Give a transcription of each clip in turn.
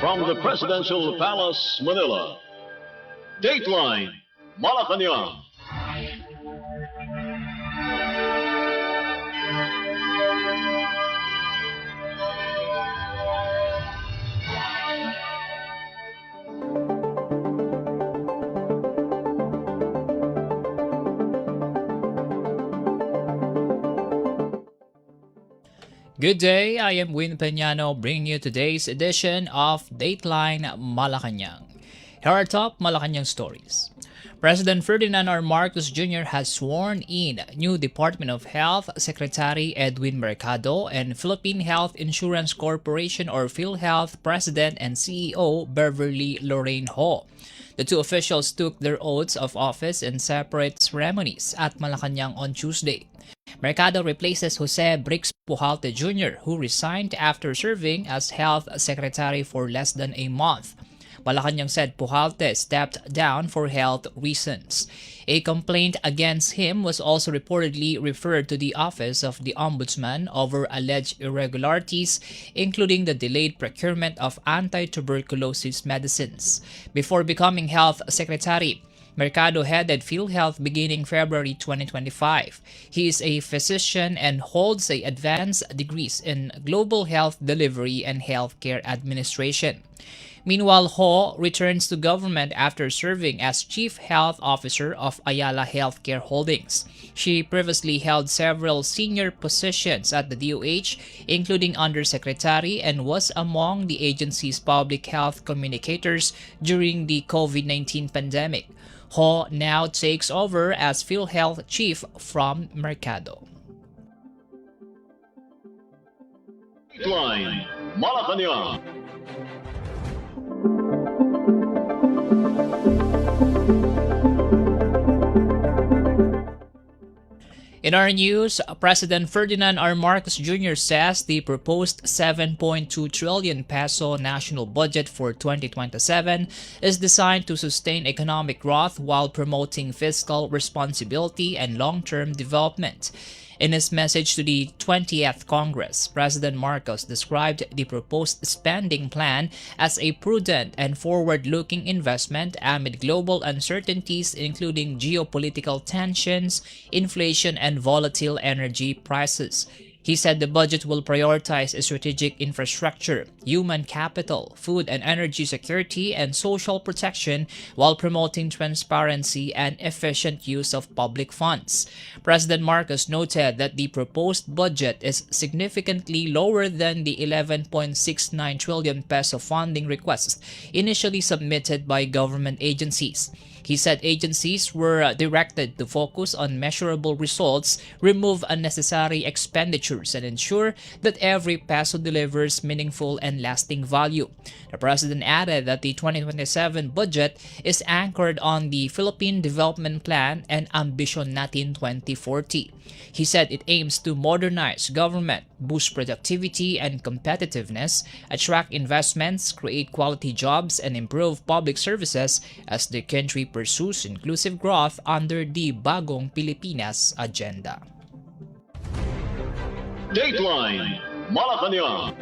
From the Presidential Palace, Manila, Dateline Malacañang. Good day, I am Win Peñano bringing you today's edition of Dateline Malacañang. Here are top Malacañang stories. President Ferdinand R. Marcos Jr. has sworn in new Department of Health Secretary Edwin Mercado and Philippine Health Insurance Corporation or PhilHealth President and CEO Beverly Lorraine Ho. The two officials took their oaths of office in separate ceremonies at Malacañang on Tuesday. Mercado replaces Jose Brix Pujalte Jr., who resigned after serving as Health Secretary for less than a month. Malacañang said Pujalte stepped down for health reasons. A complaint against him was also reportedly referred to the Office of the Ombudsman over alleged irregularities, including the delayed procurement of anti-tuberculosis medicines. Before becoming Health Secretary, Mercado headed PhilHealth beginning February 2025. He is a physician and holds an advanced degrees in global health delivery and healthcare administration. Meanwhile, Ho returns to government after serving as Chief Health Officer of Ayala Healthcare Holdings. She previously held several senior positions at the DOH, including Undersecretary, and was among the agency's public health communicators during the COVID-19 pandemic. Ho now takes over as PhilHealth Chief from Mercado. Dateline Malacañang. In our news, President Ferdinand R. Marcos Jr. says the proposed 7.2 trillion peso national budget for 2027 is designed to sustain economic growth while promoting fiscal responsibility and long-term development. In his message to the 20th Congress, President Marcos described the proposed spending plan as a prudent and forward-looking investment amid global uncertainties including geopolitical tensions, inflation, and volatile energy prices. He said the budget will prioritize strategic infrastructure, human capital, food and energy security, and social protection while promoting transparency and efficient use of public funds. President Marcos noted that the proposed budget is significantly lower than the 11.69 trillion peso funding requests initially submitted by government agencies. He said agencies were directed to focus on measurable results, remove unnecessary expenditures, and ensure that every peso delivers meaningful and lasting value. The president added that the 2027 budget is anchored on the Philippine Development Plan and Ambition Natin 2040. He said it aims to modernize government, boost productivity and competitiveness, attract investments, create quality jobs, and improve public services as the country pursues inclusive growth under the Bagong Pilipinas agenda. Dateline Malacañang.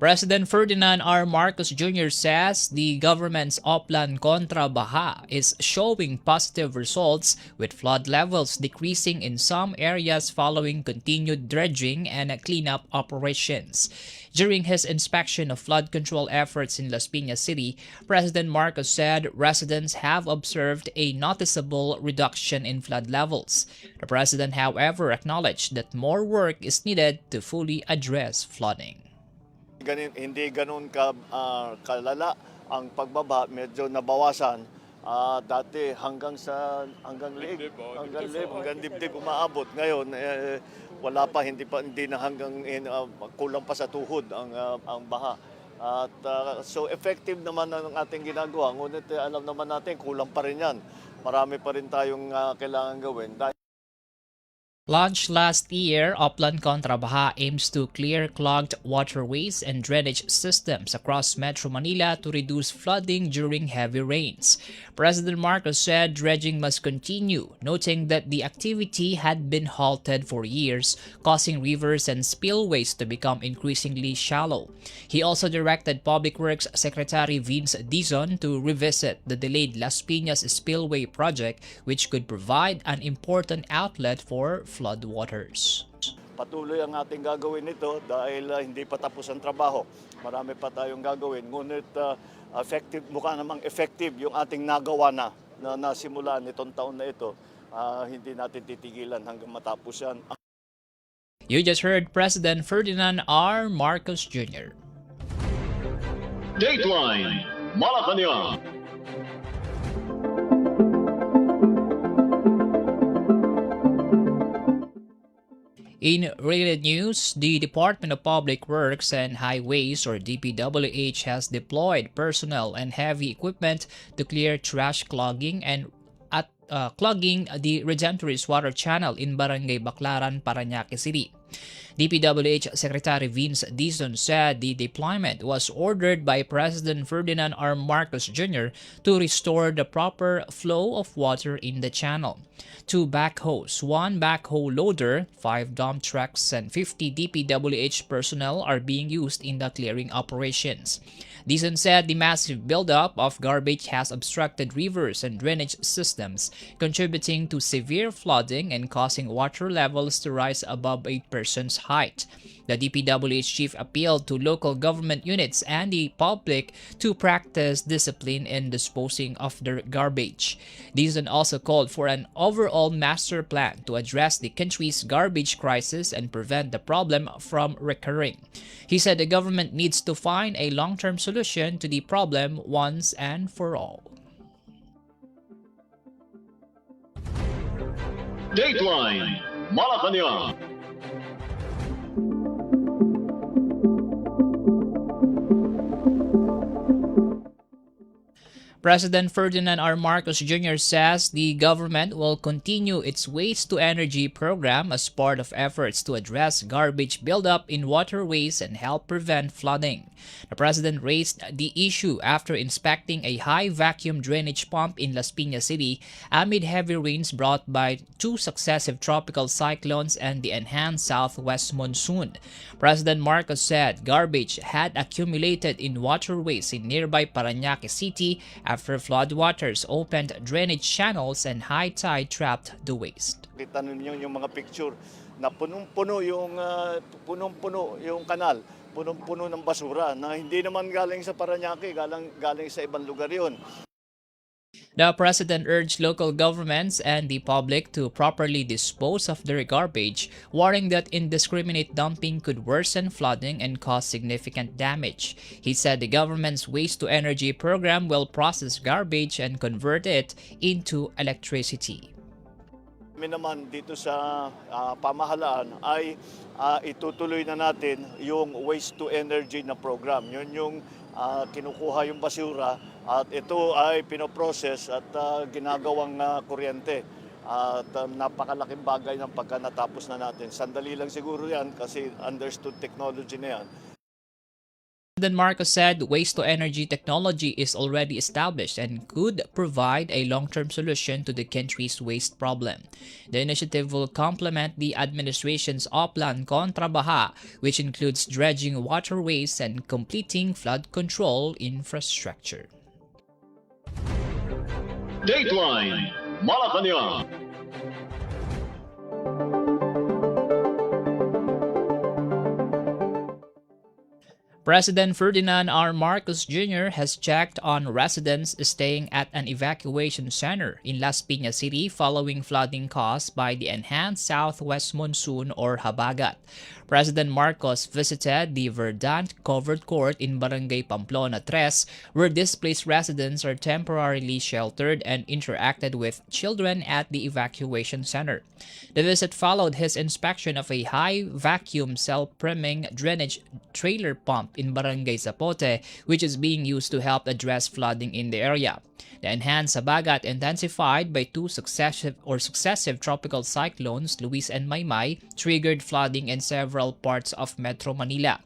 President Ferdinand R. Marcos Jr. says the government's Oplan Kontra Baha is showing positive results with flood levels decreasing in some areas following continued dredging and cleanup operations. During his inspection of flood control efforts in Las Piñas City, President Marcos said residents have observed a noticeable reduction in flood levels. The president, however, acknowledged that more work is needed to fully address flooding. Hindi ganun kalala ang pagbaba, medyo nabawasan. Dati hanggang dibdib umaabot. Ngayon wala pa, hindi na hanggang kulang pa sa tuhod ang baha. At so effective naman ang ating ginagawa. Ngunit alam naman natin kulang pa rin 'yan. Marami pa rin tayong kailangan gawin. Launched last year, Upland Kontra Baha aims to clear clogged waterways and drainage systems across Metro Manila to reduce flooding during heavy rains. President Marcos said dredging must continue, noting that the activity had been halted for years, causing rivers and spillways to become increasingly shallow. He also directed Public Works Secretary Vince Dizon to revisit the delayed Las Piñas Spillway project, which could provide an important outlet for floodwaters. Patuloy ang ating gagawin nito dahil hindi pa tapos ang trabaho. Marami pa tayong gagawin. Ngunit mukha namang effective yung ating nagawa na nasimulan nitong taon na ito. Hindi natin titigilan hanggang matapos yan. You just heard President Ferdinand R. Marcos Jr. Dateline Malacañang. In related news, the Department of Public Works and Highways or DPWH has deployed personnel and heavy equipment to clear trash clogging and clogging the Redemptorist Water Channel in Barangay Baclaran, Parañaque City. DPWH Secretary Vince Dizon said the deployment was ordered by President Ferdinand R. Marcos Jr. to restore the proper flow of water in the channel. 2 backhoes, 1 backhoe loader, 5 dump trucks, and 50 DPWH personnel are being used in the clearing operations. Dizon said the massive buildup of garbage has obstructed rivers and drainage systems, contributing to severe flooding and causing water levels to rise above a person's height. The DPWH chief appealed to local government units and the public to practice discipline in disposing of their garbage. Dizon also called for an overall master plan to address the country's garbage crisis and prevent the problem from recurring. He said the government needs to find a long-term solution to the problem once and for all. Dateline Malacañang. President Ferdinand R. Marcos Jr. says the government will continue its waste-to-energy program as part of efforts to address garbage buildup in waterways and help prevent flooding. The president raised the issue after inspecting a high-vacuum drainage pump in Las Piñas City amid heavy rains brought by 2 successive tropical cyclones and the enhanced southwest monsoon. President Marcos said garbage had accumulated in waterways in nearby Parañaque City after floodwaters opened drainage channels and high tide trapped the waste. Kita ninyo yung mga picture na punong-puno yung kanal, punong-puno ng basura na hindi naman galing sa Parañaque, galing sa ibang lugar yun. The president urged local governments and the public to properly dispose of their garbage, warning that indiscriminate dumping could worsen flooding and cause significant damage. He said the government's waste-to-energy program will process garbage and convert it into electricity. Kami naman dito sa pamahalaan ay itutuloy na natin yung waste-to-energy na program. Yun yung kinukuha yung basura at ito ay pinoprocess at ginagawang kuryente. At napakalaking bagay ng pagka natapos na natin. Sandali lang siguro yan kasi understood technology na yan. President Marcos said waste-to-energy technology is already established and could provide a long-term solution to the country's waste problem. The initiative will complement the administration's Upland Kontra Baha, which includes dredging waterways and completing flood control infrastructure. Dateline Malacañang. President Ferdinand R. Marcos Jr. has checked on residents staying at an evacuation center in Las Piñas City following flooding caused by the enhanced southwest monsoon or habagat. President Marcos visited the Verdant Covered Court in Barangay Pamplona 3, where displaced residents are temporarily sheltered, and interacted with children at the evacuation center. The visit followed his inspection of a high-vacuum self-priming drainage trailer pump in Barangay Zapote, which is being used to help address flooding in the area. The enhanced habagat intensified by two successive tropical cyclones, Luis and Maymay, triggered flooding in several parts of Metro Manila.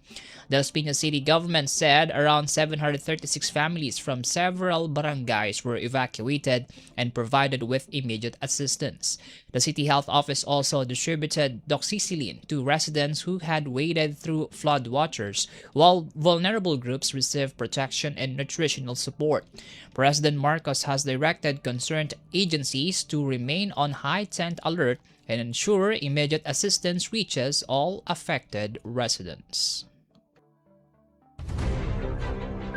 The Las Piñas City government said around 736 families from several barangays were evacuated and provided with immediate assistance. The City Health Office also distributed doxycycline to residents who had waded through flood waters, while vulnerable groups received protection and nutritional support. President Marcos has directed concerned agencies to remain on heightened alert and ensure immediate assistance reaches all affected residents.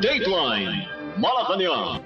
Dateline Malacañang.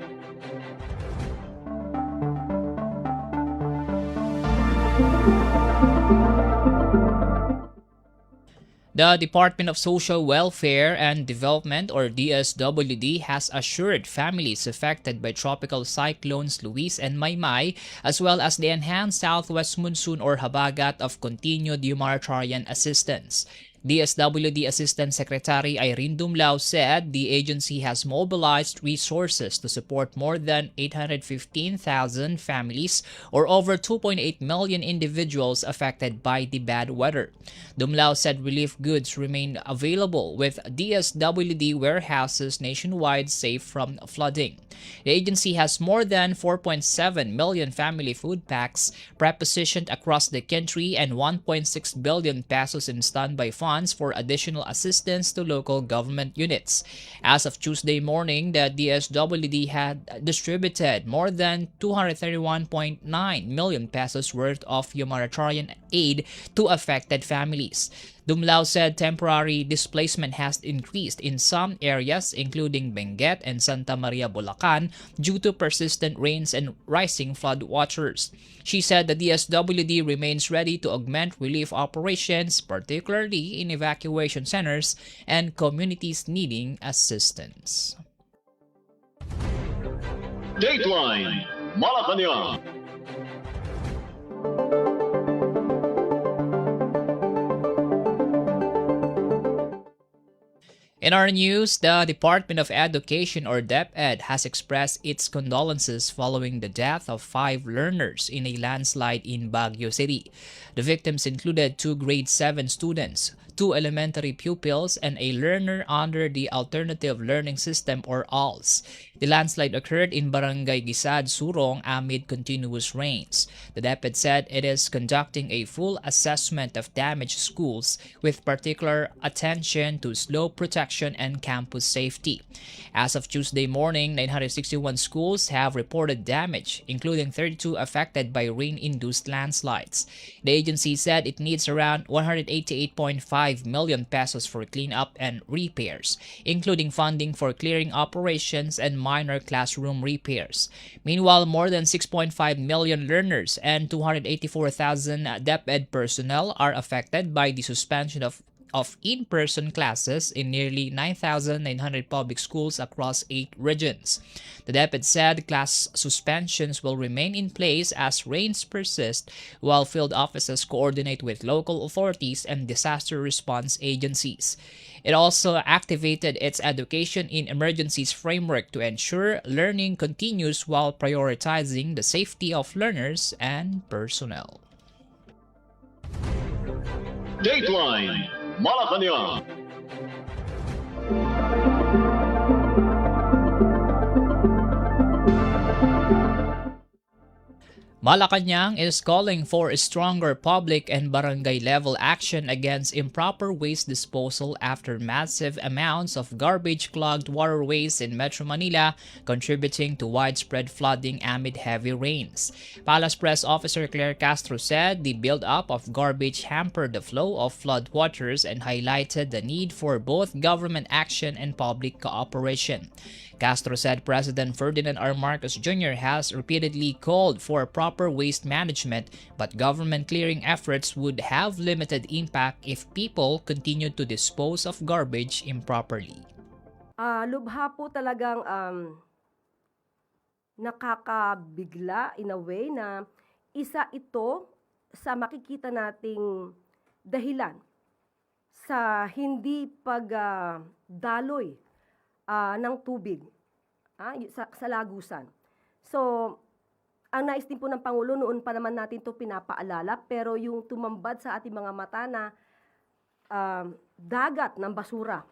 The Department of Social Welfare and Development, or DSWD, has assured families affected by tropical cyclones Luis and Maymay, as well as the enhanced southwest monsoon or habagat, of continued humanitarian assistance. DSWD Assistant Secretary Irene Dumlao said the agency has mobilized resources to support more than 815,000 families or over 2.8 million individuals affected by the bad weather. Dumlao said relief goods remain available with DSWD warehouses nationwide safe from flooding. The agency has more than 4.7 million family food packs prepositioned across the country and 1.6 billion pesos in standby funds for additional assistance to local government units. As of Tuesday morning, the DSWD had distributed more than 231.9 million pesos worth of humanitarian aid to affected families. Dumlao said temporary displacement has increased in some areas including Benguet and Santa Maria, Bulacan due to persistent rains and rising flood waters. She said the DSWD remains ready to augment relief operations, particularly in evacuation centers and communities needing assistance. Dateline Malacañang. In our news, the Department of Education, or DepEd, has expressed its condolences following the death of 5 learners in a landslide in Baguio City. The victims included 2 grade 7 students, 2 elementary pupils, and a learner under the Alternative Learning System, or ALS. The landslide occurred in Barangay Gisad, Surong amid continuous rains. The DepEd said it is conducting a full assessment of damaged schools with particular attention to slope protection and campus safety. As of Tuesday morning, 961 schools have reported damage, including 32 affected by rain-induced landslides. The agency said it needs around 188.5 million pesos for cleanup and repairs, including funding for clearing operations and minor classroom repairs. Meanwhile, more than 6.5 million learners and 284,000 DepEd personnel are affected by the suspension of in-person classes in nearly 9,900 public schools across 8 regions. The DepEd said class suspensions will remain in place as rains persist, while field offices coordinate with local authorities and disaster response agencies. It also activated its Education in Emergencies framework to ensure learning continues while prioritizing the safety of learners and personnel. Dateline Malacañang. Malacañang is calling for a stronger public and barangay-level action against improper waste disposal after massive amounts of garbage clogged waterways in Metro Manila, contributing to widespread flooding amid heavy rains. Palace Press Officer Claire Castro said the build-up of garbage hampered the flow of flood waters and highlighted the need for both government action and public cooperation. Castro said President Ferdinand R. Marcos Jr. has repeatedly called for proper waste management, but government clearing efforts would have limited impact if people continued to dispose of garbage improperly. Lubha po talagang nakakabigla in a way na isa ito sa makikita nating dahilan sa hindi pagdaloy ng tubig sa lagusan. So, ang nais din po ng Pangulo, noon pa naman natin to pinapaalala, pero yung tumambad sa ating mga mata na dagat ng basura.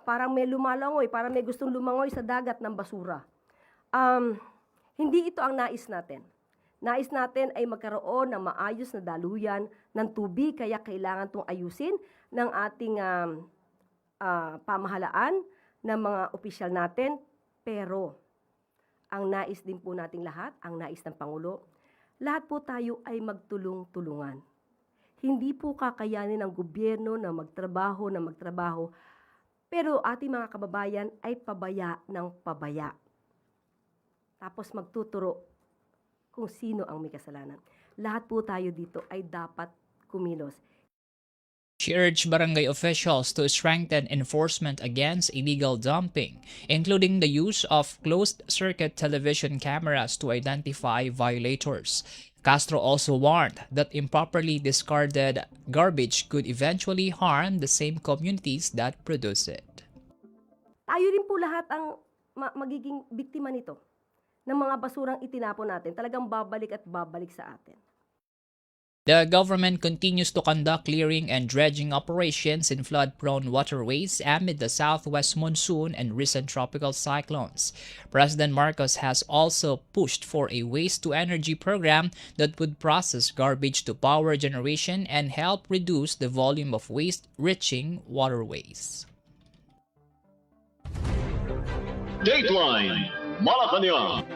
Parang may lumalangoy, parang may gustong lumangoy sa dagat ng basura. Hindi ito ang nais natin. Nais natin ay magkaroon ng maayos na daluyan ng tubig, kaya kailangan itong ayusin ng ating pamahalaan, ng mga opisyal natin. Pero, ang nais din po nating lahat, ang nais ng Pangulo, lahat po tayo ay magtulong-tulungan. Hindi po kakayanin ng gobyerno na magtrabaho, pero ating mga kababayan ay pabaya ng pabaya. Tapos magtuturo kung sino ang may kasalanan. Lahat po tayo dito ay dapat kumilos. She urged barangay officials to strengthen enforcement against illegal dumping, including the use of closed-circuit television cameras to identify violators. Castro also warned that improperly discarded garbage could eventually harm the same communities that produce it. Tayo rin po lahat ang magiging biktima nito, ng mga basurang itinapon natin. Talagang babalik at babalik sa atin. The government continues to conduct clearing and dredging operations in flood-prone waterways amid the southwest monsoon and recent tropical cyclones. President Marcos has also pushed for a waste-to-energy program that would process garbage to power generation and help reduce the volume of waste reaching waterways. Dateline Malacañang.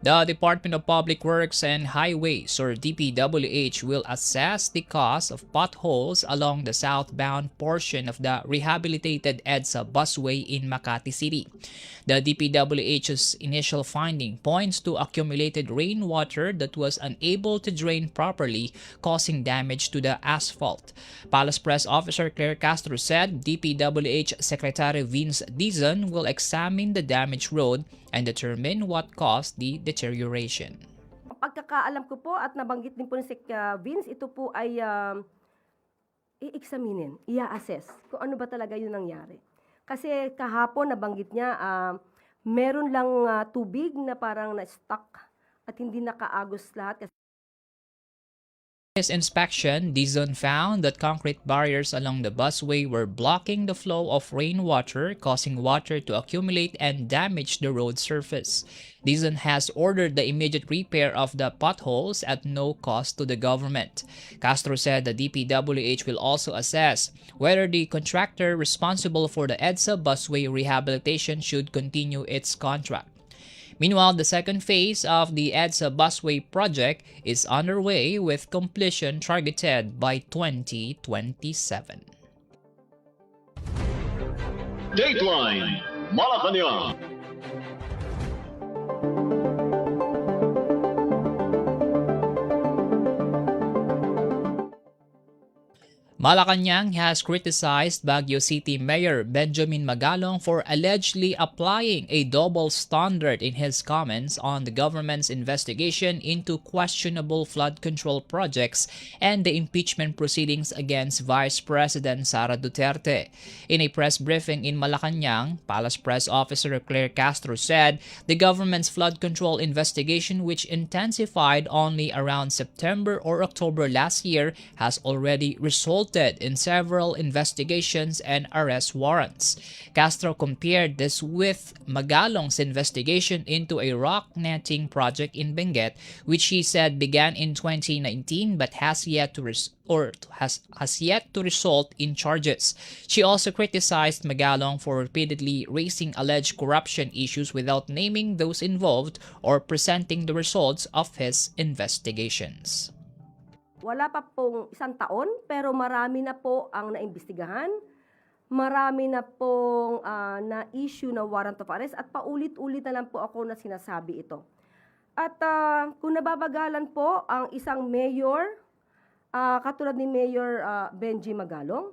The Department of Public Works and Highways, or DPWH, will assess the cost of potholes along the southbound portion of the rehabilitated EDSA busway in Makati City. The DPWH's initial finding points to accumulated rainwater that was unable to drain properly, causing damage to the asphalt. Palace Press Officer Claire Castro said DPWH Secretary Vince Dizon will examine the damaged road and determine what caused the deterioration. Pagkakaalam ko po at nabanggit din po ni Sec. Vince, ito po ay i-examinin, i-assess kung ano ba talaga yung nangyari. Kasi kahapon nabanggit niya, meron lang tubig na parang na-stuck at hindi nakaagos lahat. His inspection, Dizon found that concrete barriers along the busway were blocking the flow of rainwater, causing water to accumulate and damage the road surface. Dizon has ordered the immediate repair of the potholes at no cost to the government. Castro said the DPWH will also assess whether the contractor responsible for the EDSA busway rehabilitation should continue its contract. Meanwhile, the second phase of the EDSA busway project is underway with completion targeted by 2027. Dateline Malacañang. Malacañang has criticized Baguio City Mayor Benjamin Magalong for allegedly applying a double standard in his comments on the government's investigation into questionable flood control projects and the impeachment proceedings against Vice President Sara Duterte. In a press briefing in Malacañang, Palace Press Officer Claire Castro said the government's flood control investigation, which intensified only around September or October last year, has already resulted in several investigations and arrest warrants. Castro compared this with Magalong's investigation into a rock netting project in Benguet, which he said began in 2019 but has yet to result in charges. She also criticized Magalong for repeatedly raising alleged corruption issues without naming those involved or presenting the results of his investigations. Wala pa pong isang taon, pero marami na po ang naimbestigahan, marami na pong na-issue na warrant of arrest at paulit-ulit na lang po ako na sinasabi ito. At kung nababagalan po ang isang mayor, katulad ni Mayor Benji Magalong,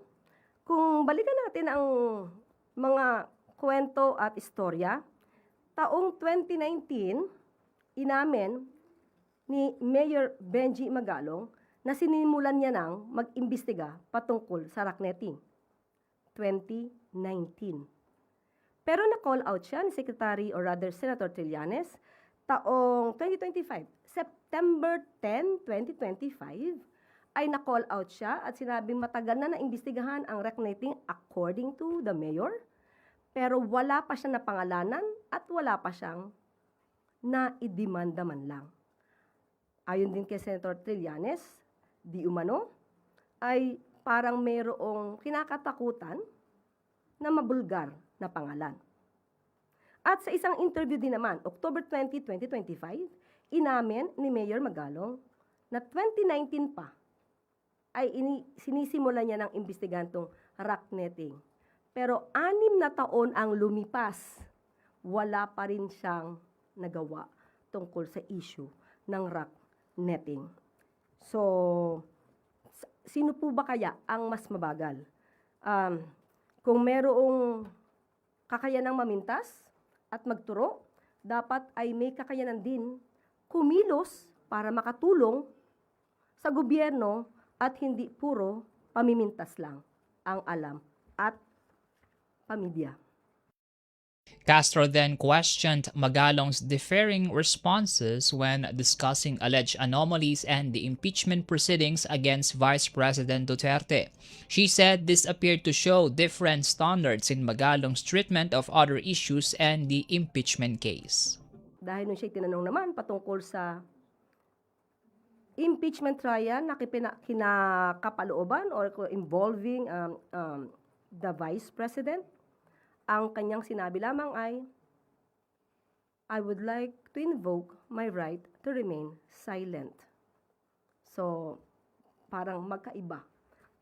kung balikan natin ang mga kwento at istorya, taong 2019, inamin ni Mayor Benji Magalong na sinimulan niya nang mag-imbestiga patungkol sa rocknetting. 2019. Pero na-call out siya ni Secretary or rather Senator Trillanes taong 2025. September 10, 2025 ay na-call out siya at sinabing matagal na naimbestigahan ang rocknetting according to the mayor. Pero wala pa siya napangalanan at wala pa siyang naidemanda man lang. Ayon din kay Senator Trillanes, di umano, ay parang mayroong kinakatakutan na mabulgar na pangalan. At sa isang interview din naman, October 20, 2025, inamin ni Mayor Magalong na 2019 pa ay sinisimula niya ng imbestigantong rocknetting. Pero 6 na taon ang lumipas, wala pa rin siyang nagawa tungkol sa issue ng rocknetting. So, sino po ba kaya ang mas mabagal? Kung merong kakayanang mamintas at magturo, dapat ay may kakayanan din kumilos para makatulong sa gobyerno at hindi puro pamimintas lang ang alam at pamilya. Castro then questioned Magalong's differing responses when discussing alleged anomalies and the impeachment proceedings against Vice President Duterte. She said this appeared to show different standards in Magalong's treatment of other issues and the impeachment case. Dahil nung siya tinanong naman patungkol sa impeachment trial na kinakapalooban or involving the Vice President, ang kanyang sinabi lamang ay, I would like to invoke my right to remain silent. So, parang magkaiba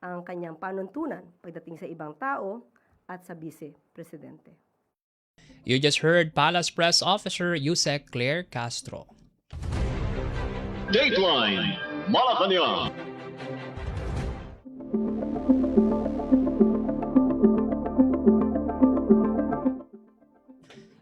ang kanyang panuntunan pagdating sa ibang tao at sa Vice Presidente. You just heard Palace Press Officer Yusek Claire Castro. Dateline Malacañang.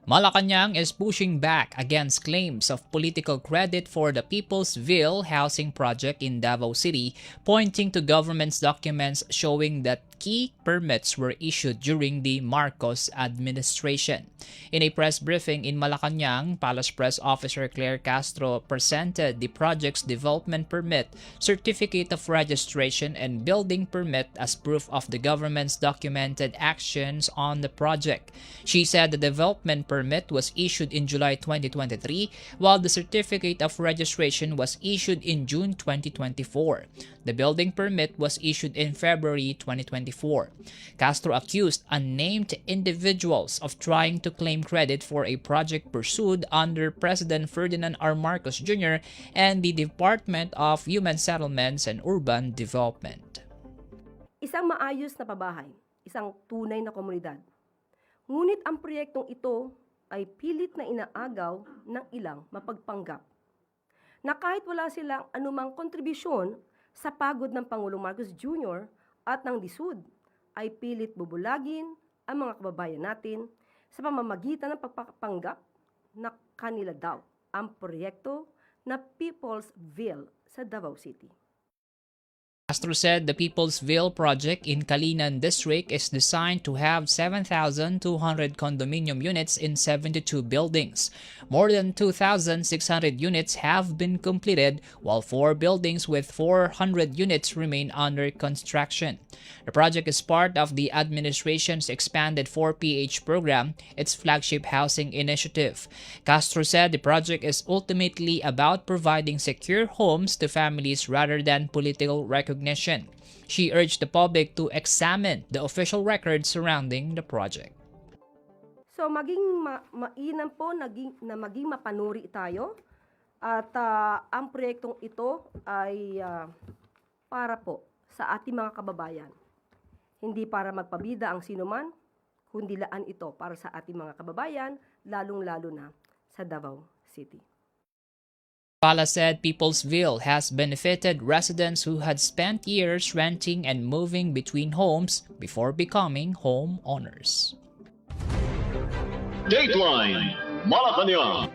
Malacañang is pushing back against claims of political credit for the Peoplesville housing project in Davao City, pointing to government's documents showing that key permits were issued during the Marcos administration. In a press briefing in Malacañang, Palace Press Officer Claire Castro presented the project's development permit, certificate of registration, and building permit as proof of the government's documented actions on the project. She said the development permit was issued in July 2023, while the certificate of registration was issued in June 2024. The building permit was issued in February 2024. Castro accused unnamed individuals of trying to claim credit for a project pursued under President Ferdinand R. Marcos Jr. and the Department of Human Settlements and Urban Development. Isang maayos na pabahay, isang tunay na komunidad. Ngunit ang proyektong ito ay pilit na inaagaw ng ilang mapagpanggap na kahit wala silang anumang kontribusyon sa pagod ng Pangulong Marcos Jr. at ng DSUD, ay pilit bubulagin ang mga kababayan natin sa pamamagitan ng pagpapanggap na kanila daw ang proyekto na Peoplesville sa Davao City. Castro said the Peoplesville project in Calinan District is designed to have 7,200 condominium units in 72 buildings. More than 2,600 units have been completed, while 4 buildings with 400 units remain under construction. The project is part of the administration's expanded 4PH program, its flagship housing initiative. Castro said the project is ultimately about providing secure homes to families rather than political recognition. She urged the public to examine the official records surrounding the project. So maging mainam po maging mapanuri tayo at ang proyektong ito ay para po sa ating mga kababayan. Hindi para magpabida ang sinuman, kundi laan ito para sa ating mga kababayan, lalong-lalo na sa Davao City. Pala said Peoplesville has benefited residents who had spent years renting and moving between homes before becoming homeowners. Dateline Malacañang.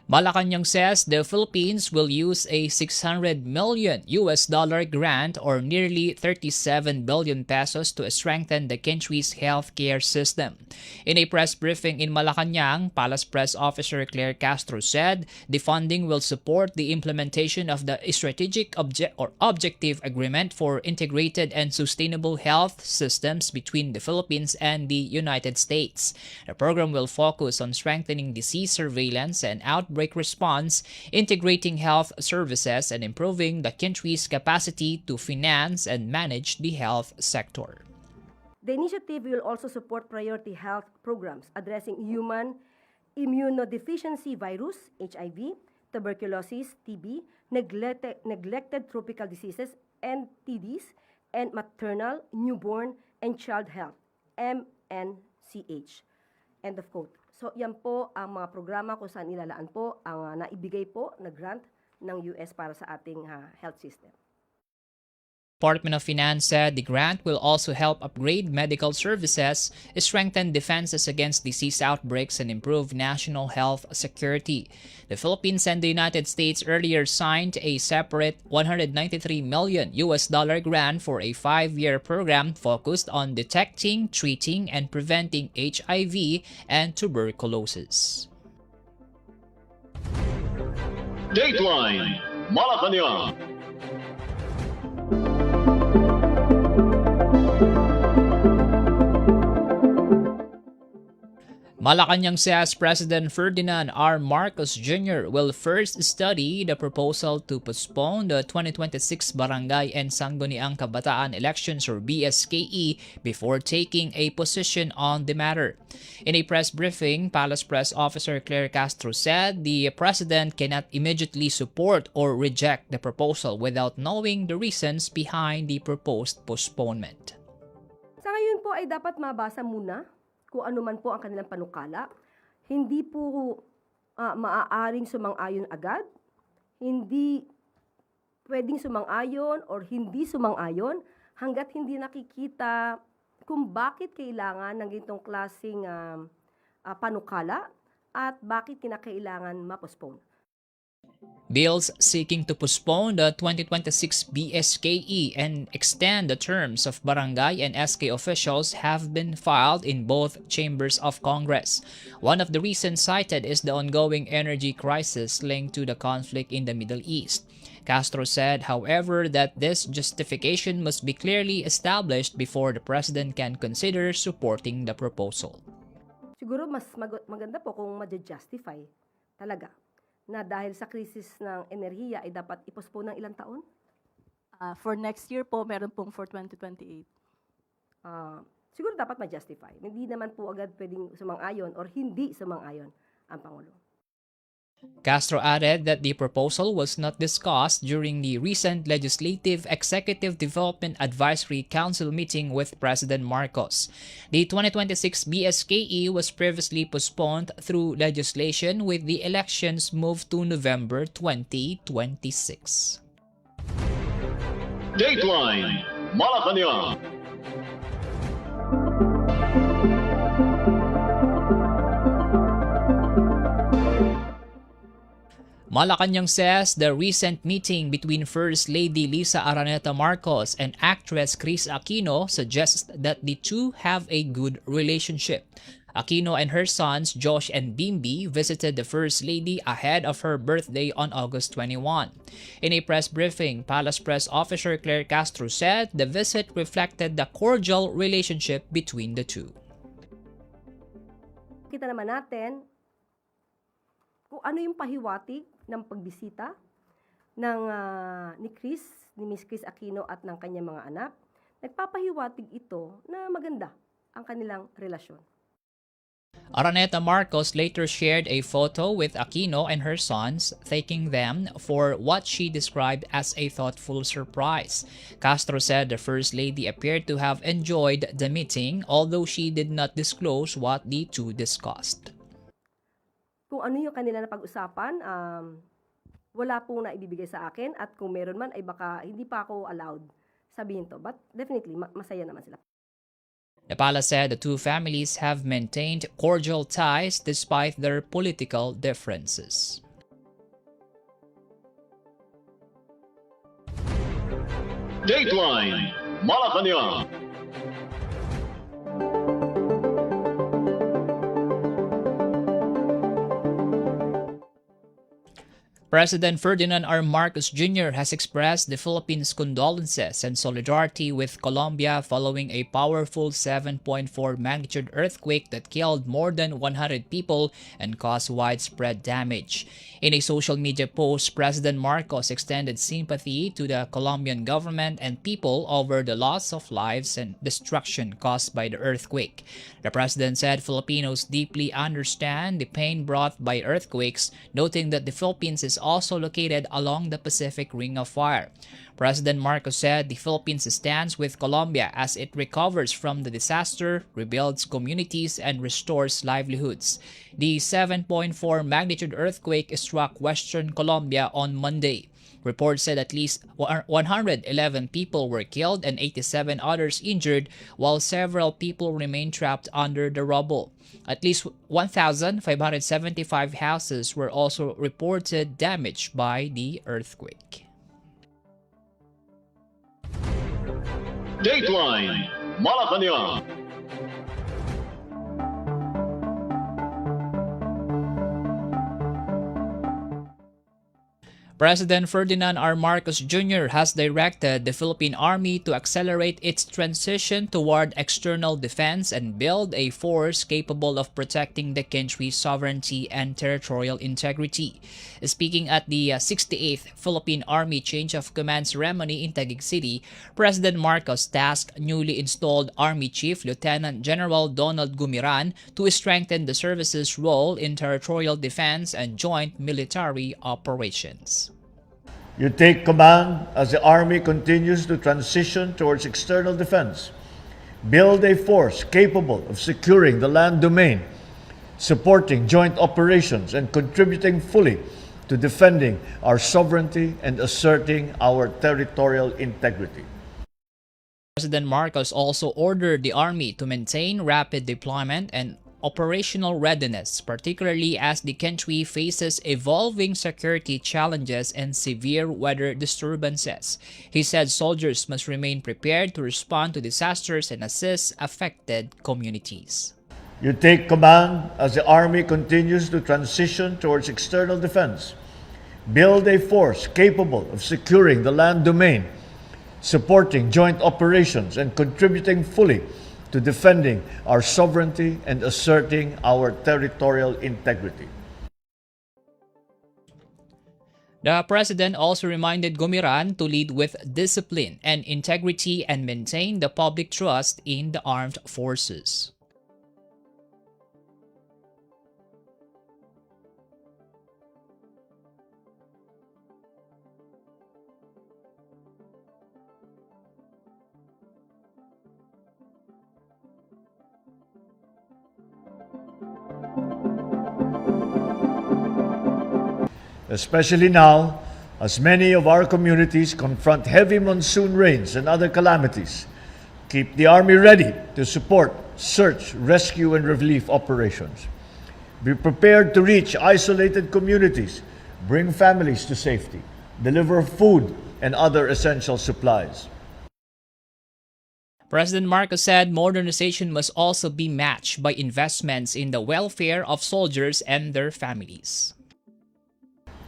Malacañang says the Philippines will use a $600 million grant or nearly 37 billion pesos to strengthen the country's healthcare system. In a press briefing in Malacañang, Palace Press Officer Claire Castro said the funding will support the implementation of the strategic objective agreement for integrated and sustainable health systems between the Philippines and the United States. The program will focus on strengthening disease surveillance and outbreak response, integrating health services, and improving the country's capacity to finance and manage the health sector. The initiative will also support priority health programs addressing human immunodeficiency virus, HIV, tuberculosis, TB, neglected tropical diseases, NTDs, and maternal, newborn, and child health, MNCH. End of quote. So yan po ang mga programa kung saan ilalaan po ang naibigay po na grant ng US para sa ating health system. Department of Finance said the grant will also help upgrade medical services, strengthen defenses against disease outbreaks, and improve national health security. The Philippines and the United States earlier signed a separate $193 million grant for a 5-year program focused on detecting, treating, and preventing HIV and tuberculosis. Dateline Malacañang. Malacañang says President Ferdinand R. Marcos Jr. will first study the proposal to postpone the 2026 Barangay and Sangguniang Kabataan elections or BSKE before taking a position on the matter. In a press briefing, Palace Press Officer Claire Castro said the President cannot immediately support or reject the proposal without knowing the reasons behind the proposed postponement. Sa ngayon po ay dapat mabasa muna kung ano man po ang kanilang panukala. Hindi po maaaring sumang-ayon agad. Hindi pwedeng sumang-ayon or hindi sumang-ayon hanggat hindi nakikita kung bakit kailangan ng ganitong klaseng panukala at bakit kinakailangan ma-postpone. Bills seeking to postpone the 2026 BSKE and extend the terms of barangay and SK officials have been filed in both chambers of Congress. One of the reasons cited is the ongoing energy crisis linked to the conflict in the Middle East. Castro said, however, that this justification must be clearly established before the President can consider supporting the proposal. Siguro mas maganda po kung ma-justify talaga na dahil sa krisis ng enerhiya ay dapat i-postpone ng ilang taon? For next year po, meron pong for 2028. Siguro dapat ma-justify. Hindi naman po agad pwedeng sumang-ayon or hindi sumang-ayon ang Pangulo. Castro added that the proposal was not discussed during the recent Legislative Executive Development Advisory Council meeting with President Marcos. The 2026 BSKE was previously postponed through legislation with the elections moved to November 2026. Dateline Malacañang. Malacañang says the recent meeting between First Lady Lisa Araneta Marcos and actress Chris Aquino suggests that the two have a good relationship. Aquino and her sons Josh and Bimbi visited the First Lady ahead of her birthday on August 21. In a press briefing, Palace Press Officer Claire Castro said the visit reflected the cordial relationship between the two. Kita naman natin kung ano yung pahiwatig ng pagbisita ng ni Miss Chris Aquino at ng kanyang mga anak. Nagpapahiwatig ito na maganda ang kanilang relasyon. Araneta Marcos later shared a photo with Aquino and her sons, thanking them for what she described as a thoughtful surprise. Castro said the First Lady appeared to have enjoyed the meeting, although she did not disclose what the two discussed. Kung ano yung kanila na pag-usapan, wala pong naibibigay sa akin at kung meron man ay baka hindi pa ako allowed sabihin to. But definitely, masaya naman sila. The palace said the two families have maintained cordial ties despite their political differences. Dateline Malacañang. President Ferdinand R. Marcos Jr. has expressed the Philippines' condolences and solidarity with Colombia following a powerful 7.4 magnitude earthquake that killed more than 100 people and caused widespread damage. In a social media post, President Marcos extended sympathy to the Colombian government and people over the loss of lives and destruction caused by the earthquake. The president said Filipinos deeply understand the pain brought by earthquakes, noting that the Philippines is also located along the Pacific Ring of Fire. President Marcos said the Philippines stands with Colombia as it recovers from the disaster, rebuilds communities, and restores livelihoods. The 7.4 magnitude earthquake struck western Colombia on Monday. Reports said at least 111 people were killed and 87 others injured, while several people remain trapped under the rubble. At least 1,575 houses were also reported damaged by the earthquake. Dateline Malacañang. President Ferdinand R. Marcos Jr. has directed the Philippine Army to accelerate its transition toward external defense and build a force capable of protecting the country's sovereignty and territorial integrity. Speaking at the 68th Philippine Army Change of Command ceremony in Taguig City, President Marcos tasked newly installed Army Chief Lieutenant General Donald Gumiran to strengthen the service's role in territorial defense and joint military operations. You take command as the Army continues to transition towards external defense. Build a force capable of securing the land domain, supporting joint operations, and contributing fully to defending our sovereignty and asserting our territorial integrity. President Marcos also ordered the Army to maintain rapid deployment and operational readiness, particularly as the country faces evolving security challenges and severe weather disturbances. He said soldiers must remain prepared to respond to disasters and assist affected communities. You take command as the Army continues to transition towards external defense. Build a force capable of securing the land domain, supporting joint operations, and contributing fully to defending our sovereignty and asserting our territorial integrity. The president also reminded Gumiran to lead with discipline and integrity and maintain the public trust in the armed forces. Especially now, as many of our communities confront heavy monsoon rains and other calamities, keep the Army ready to support search, rescue, and relief operations. Be prepared to reach isolated communities, bring families to safety, deliver food and other essential supplies. President Marcos said modernization must also be matched by investments in the welfare of soldiers and their families.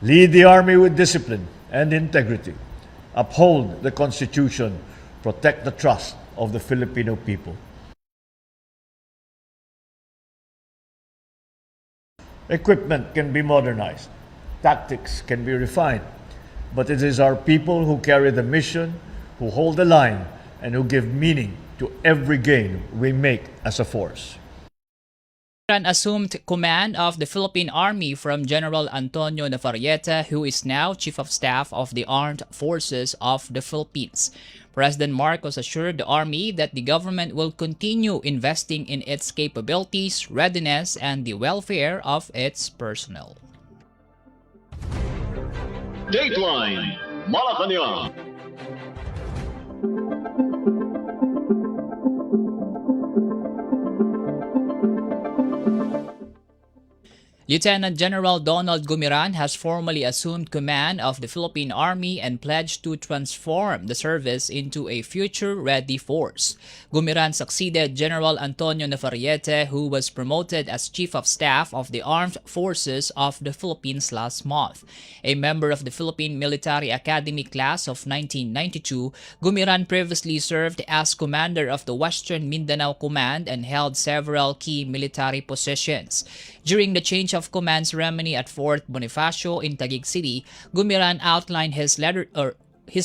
Lead the Army with discipline and integrity. Uphold the Constitution. Protect the trust of the Filipino people. Equipment can be modernized. Tactics can be refined. But it is our people who carry the mission, who hold the line, and who give meaning to every gain we make as a force. Gumiran assumed command of the Philippine Army from General Antonio Navarrete, who is now Chief of Staff of the Armed Forces of the Philippines. President Marcos assured the Army that the government will continue investing in its capabilities, readiness, and the welfare of its personnel. Dateline Malacañang. Lieutenant General Donald Gumiran has formally assumed command of the Philippine Army and pledged to transform the service into a future-ready force. Gumiran succeeded General Antonio Navarrete, who was promoted as Chief of Staff of the Armed Forces of the Philippines last month. A member of the Philippine Military Academy class of 1992, Gumiran previously served as commander of the Western Mindanao Command and held several key military positions. During the change of command ceremony at Fort Bonifacio in Taguig City, Gumiran outlined his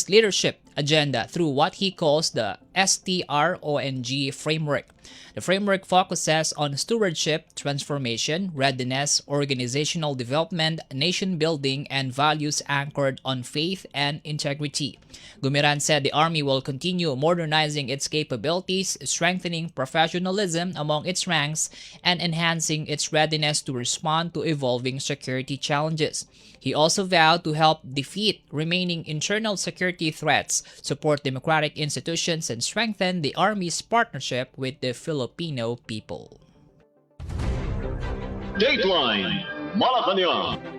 leadership agenda through what he calls the STRONG framework. The framework focuses on stewardship, transformation, readiness, organizational development, nation building, and values anchored on faith and integrity. Gumiran said the Army will continue modernizing its capabilities, strengthening professionalism among its ranks, and enhancing its readiness to respond to evolving security challenges. He also vowed to help defeat remaining internal security threats, support democratic institutions, and strengthen the Army's partnership with the Filipino people. Dateline Malacañang.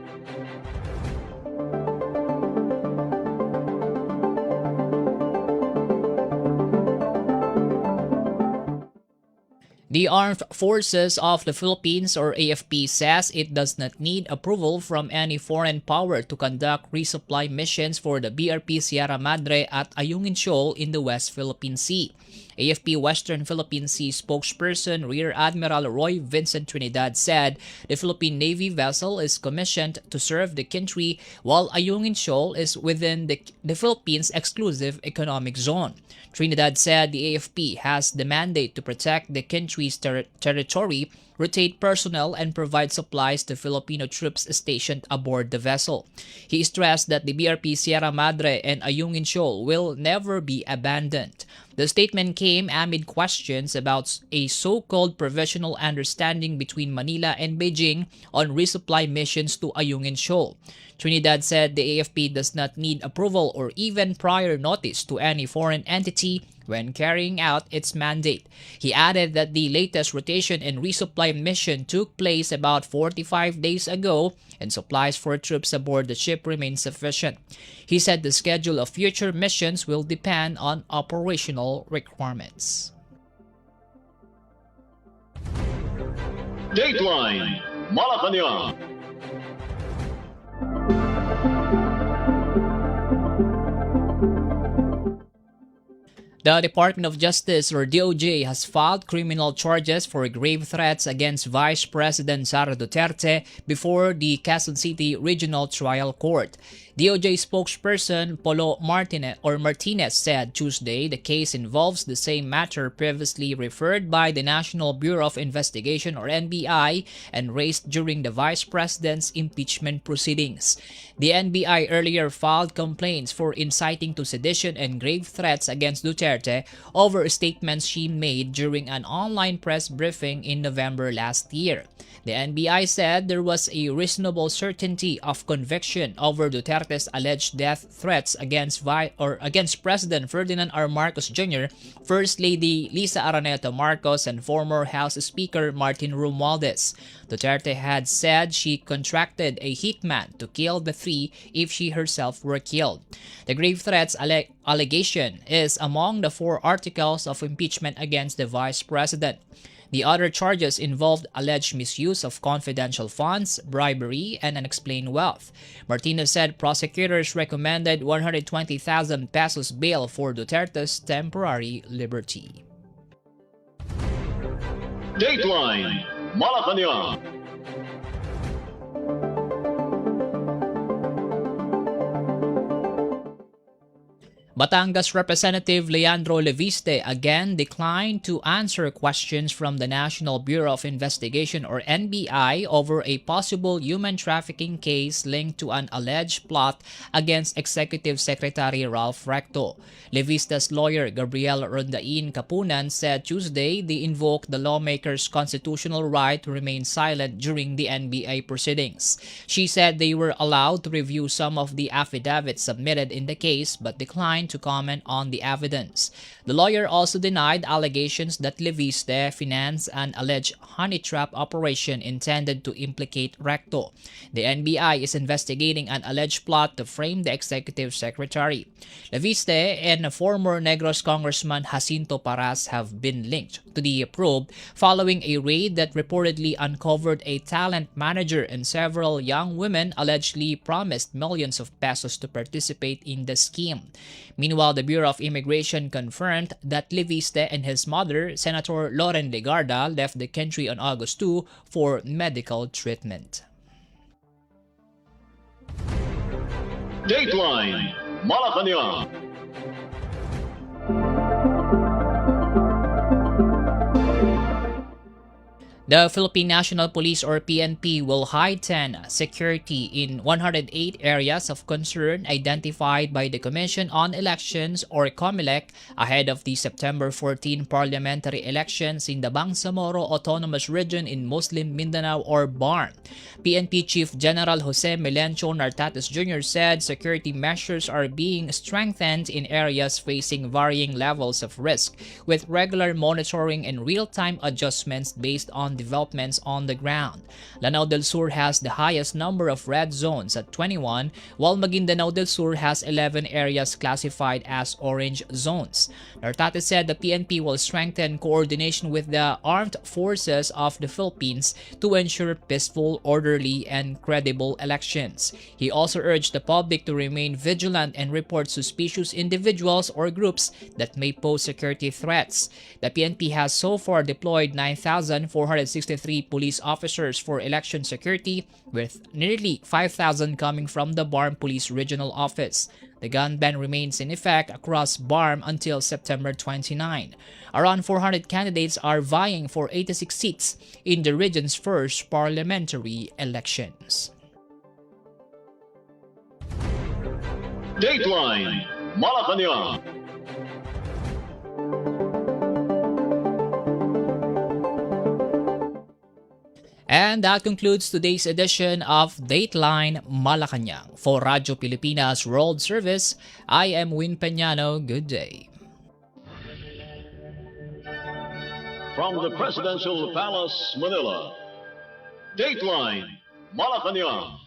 The Armed Forces of the Philippines, or AFP, says it does not need approval from any foreign power to conduct resupply missions for the BRP Sierra Madre at Ayungin Shoal in the West Philippine Sea. AFP Western Philippine Sea spokesperson Rear Admiral Roy Vincent Trinidad said the Philippine Navy vessel is commissioned to serve the country while Ayungin Shoal is within the Philippines' exclusive economic zone. Trinidad said the AFP has the mandate to protect the country's territory, rotate personnel, and provide supplies to Filipino troops stationed aboard the vessel. He stressed that the BRP Sierra Madre and Ayungin Shoal will never be abandoned. The statement came amid questions about a so-called provisional understanding between Manila and Beijing on resupply missions to Ayungin Shoal. Trinidad said the AFP does not need approval or even prior notice to any foreign entity when carrying out its mandate. He added that the latest rotation and resupply mission took place about 45 days ago and supplies for troops aboard the ship remain sufficient. He said the schedule of future missions will depend on operational requirements. Dateline Malacañang. The Department of Justice, or DOJ, has filed criminal charges for grave threats against Vice President Sara Duterte before the Quezon City Regional Trial Court. DOJ spokesperson Polo Martinez said Tuesday the case involves the same matter previously referred by the National Bureau of Investigation, or NBI, and raised during the Vice President's impeachment proceedings. The NBI earlier filed complaints for inciting to sedition and grave threats against Duterte over statements she made during an online press briefing in November last year. The NBI said there was a reasonable certainty of conviction over Duterte's alleged death threats against President Ferdinand R. Marcos Jr., First Lady Lisa Araneta Marcos, and former House Speaker Martin Romualdez. Duterte had said she contracted a hitman to kill the three if she herself were killed. The grave threats allegation is among the 4 articles of impeachment against the Vice President. The other charges involved alleged misuse of confidential funds, bribery, and unexplained wealth. Martinez said prosecutors recommended 120,000 pesos bail for Duterte's temporary liberty. Dateline Malacañang. Batangas Representative Leandro Leviste again declined to answer questions from the National Bureau of Investigation, or NBI, over a possible human trafficking case linked to an alleged plot against Executive Secretary Ralph Recto. Leviste's lawyer Gabriel Rondain Capunan said Tuesday they invoked the lawmaker's constitutional right to remain silent during the NBI proceedings. She said they were allowed to review some of the affidavits submitted in the case but declined declined to comment on the evidence. The lawyer also denied allegations that Leviste financed an alleged honey trap operation intended to implicate Recto. The NBI is investigating an alleged plot to frame the executive secretary. Leviste and former Negros Congressman Jacinto Paras have been linked to the probe following a raid that reportedly uncovered a talent manager and several young women allegedly promised millions of pesos to participate in the scheme. Meanwhile, the Bureau of Immigration confirmed that Leviste and his mother, Senator Loren Legarda, left the country on August 2 for medical treatment. Dateline Malacañang. The Philippine National Police or PNP will heighten security in 108 areas of concern identified by the Commission on Elections or COMELEC ahead of the September 14 parliamentary elections in the Bangsamoro Autonomous Region in Muslim Mindanao or BARM. PNP Chief General Jose Melencio Nartates Jr. said security measures are being strengthened in areas facing varying levels of risk, with regular monitoring and real-time adjustments based on developments on the ground. Lanao del Sur has the highest number of red zones at 21, while Maguindanao del Sur has 11 areas classified as orange zones. Nartates said the PNP will strengthen coordination with the armed forces of the Philippines to ensure peaceful, orderly, and credible elections. He also urged the public to remain vigilant and report suspicious individuals or groups that may pose security threats. The PNP has so far deployed 9,463 police officers for election security, with nearly 5,000 coming from the BARM Police Regional Office. The gun ban remains in effect across BARM until September 29. Around 400 candidates are vying for 86 seats in the region's first parliamentary elections. Dateline Malacañang. And that concludes today's edition of Dateline Malacañang. For Radyo Pilipinas World Service, I am Win Peñano. Good day. From the Presidential Palace, Manila, Dateline Malacañang.